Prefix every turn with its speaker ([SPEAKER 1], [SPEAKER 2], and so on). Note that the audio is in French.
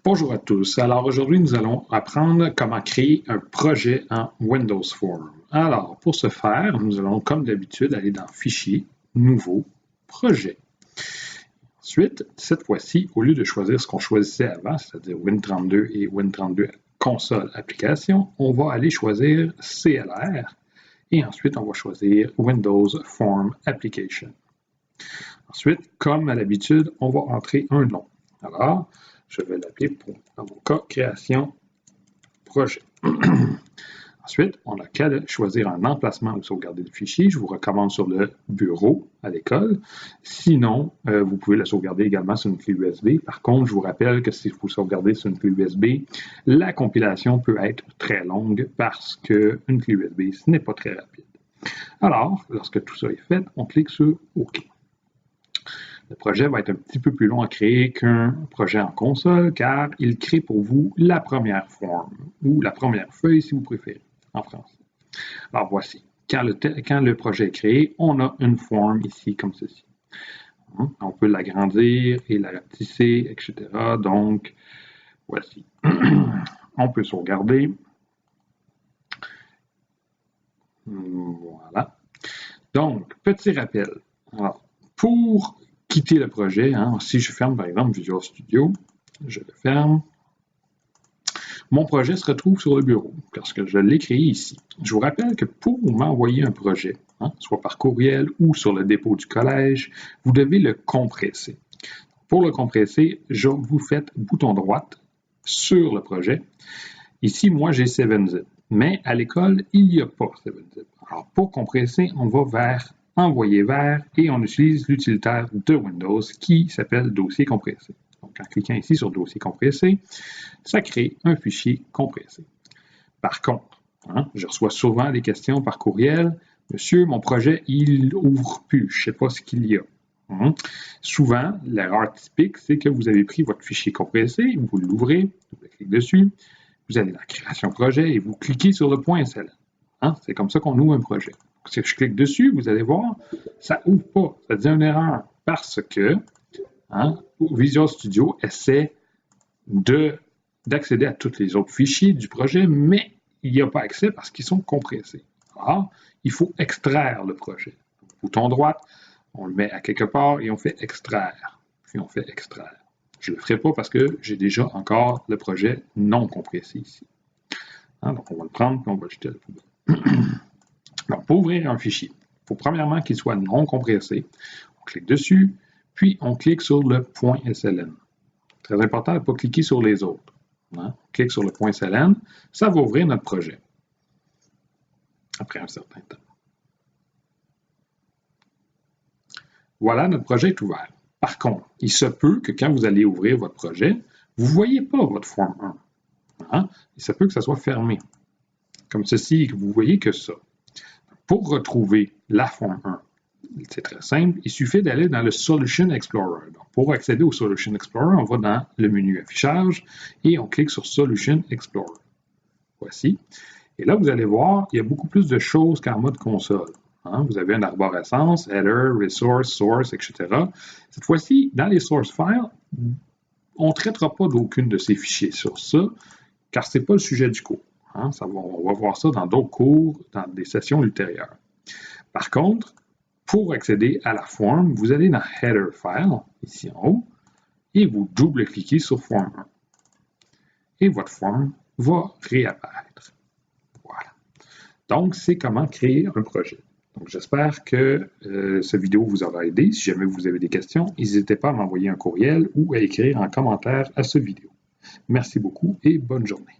[SPEAKER 1] Bonjour à tous. Alors aujourd'hui, nous allons apprendre comment créer un projet en Windows Form. Alors pour ce faire, nous allons comme d'habitude aller dans Fichier, Nouveau, Projet. Ensuite, cette fois-ci, au lieu de choisir ce qu'on choisissait avant, c'est-à-dire Win32 et Win32 Console Application, on va aller choisir CLR et ensuite on va choisir Windows Form Application. Ensuite, comme à l'habitude, on va entrer un nom. Alors, je vais l'appeler pour, dans mon cas, création projet. Ensuite, on n'a qu'à choisir un emplacement où sauvegarder le fichier. Je vous recommande sur le bureau à l'école. Sinon, vous pouvez le sauvegarder également sur une clé USB. Par contre, je vous rappelle que si vous sauvegardez sur une clé USB, la compilation peut être très longue parce qu'une clé USB, ce n'est pas très rapide. Alors, lorsque tout ça est fait, on clique sur OK. Le projet va être un petit peu plus long à créer qu'un projet en console car il crée pour vous la première forme ou la première feuille si vous préférez en français. Alors voici, quand le projet est créé, on a une forme ici comme ceci. On peut l'agrandir et la rapetisser, etc. Donc, voici. On peut sauvegarder. Voilà. Donc, petit rappel. Alors, pour quitter le projet, si je ferme par exemple Visual Studio, je le ferme, mon projet se retrouve sur le bureau parce que je l'ai créé ici. Je vous rappelle que pour m'envoyer un projet, soit par courriel ou sur le dépôt du collège, vous devez le compresser. Pour le compresser, vous faites bouton droite sur le projet. Ici, moi, j'ai 7-Zip, mais à l'école, il n'y a pas 7-Zip. Alors, pour compresser, on va vers Envoyer vers et on utilise l'utilitaire de Windows qui s'appelle Dossier compressé. Donc, en cliquant ici sur Dossier compressé, ça crée un fichier compressé. Par contre, je reçois souvent des questions par courriel. Monsieur, mon projet, il ouvre plus. Je ne sais pas ce qu'il y a. Souvent, l'erreur typique, c'est que vous avez pris votre fichier compressé, vous l'ouvrez, vous cliquez dessus, vous allez dans Création projet et vous cliquez sur le point SLN. C'est comme ça qu'on ouvre un projet. Si je clique dessus, vous allez voir, ça n'ouvre pas. Ça dit une erreur parce que Visual Studio essaie d'accéder à tous les autres fichiers du projet, mais il n'y a pas accès parce qu'ils sont compressés. Alors, il faut extraire le projet. Bouton droit, on le met à quelque part et on fait extraire. Puis on fait extraire. Je ne le ferai pas parce que j'ai déjà encore le projet non compressé ici. Donc, on va le prendre et on va le jeter à la poubelle. Donc, pour ouvrir un fichier, il faut premièrement qu'il soit non compressé. On clique dessus, puis on clique sur le point SLN. Très important de ne pas cliquer sur les autres. On clique sur le point SLN, ça va ouvrir notre projet. Après un certain temps. Voilà, notre projet est ouvert. Par contre, il se peut que quand vous allez ouvrir votre projet, vous ne voyez pas votre forme 1. Il se peut que ça soit fermé. Comme ceci, et que vous ne voyez que ça. Pour retrouver la forme 1, c'est très simple, il suffit d'aller dans le Solution Explorer. Donc, pour accéder au Solution Explorer, on va dans le menu Affichage et on clique sur Solution Explorer. Voici. Et là, vous allez voir, il y a beaucoup plus de choses qu'en mode console. Vous avez une arborescence, Header, Resource, Source, etc. Cette fois-ci, dans les Source Files, on ne traitera pas d'aucune de ces fichiers sur ça, car ce n'est pas le sujet du cours. On va voir ça dans d'autres cours, dans des sessions ultérieures. Par contre, pour accéder à la forme, vous allez dans Header File, ici en haut, et vous double-cliquez sur Forme 1. Et votre forme va réapparaître. Voilà. Donc, c'est comment créer un projet. Donc, j'espère que cette vidéo vous aura aidé. Si jamais vous avez des questions, n'hésitez pas à m'envoyer un courriel ou à écrire en commentaire à cette vidéo. Merci beaucoup et bonne journée.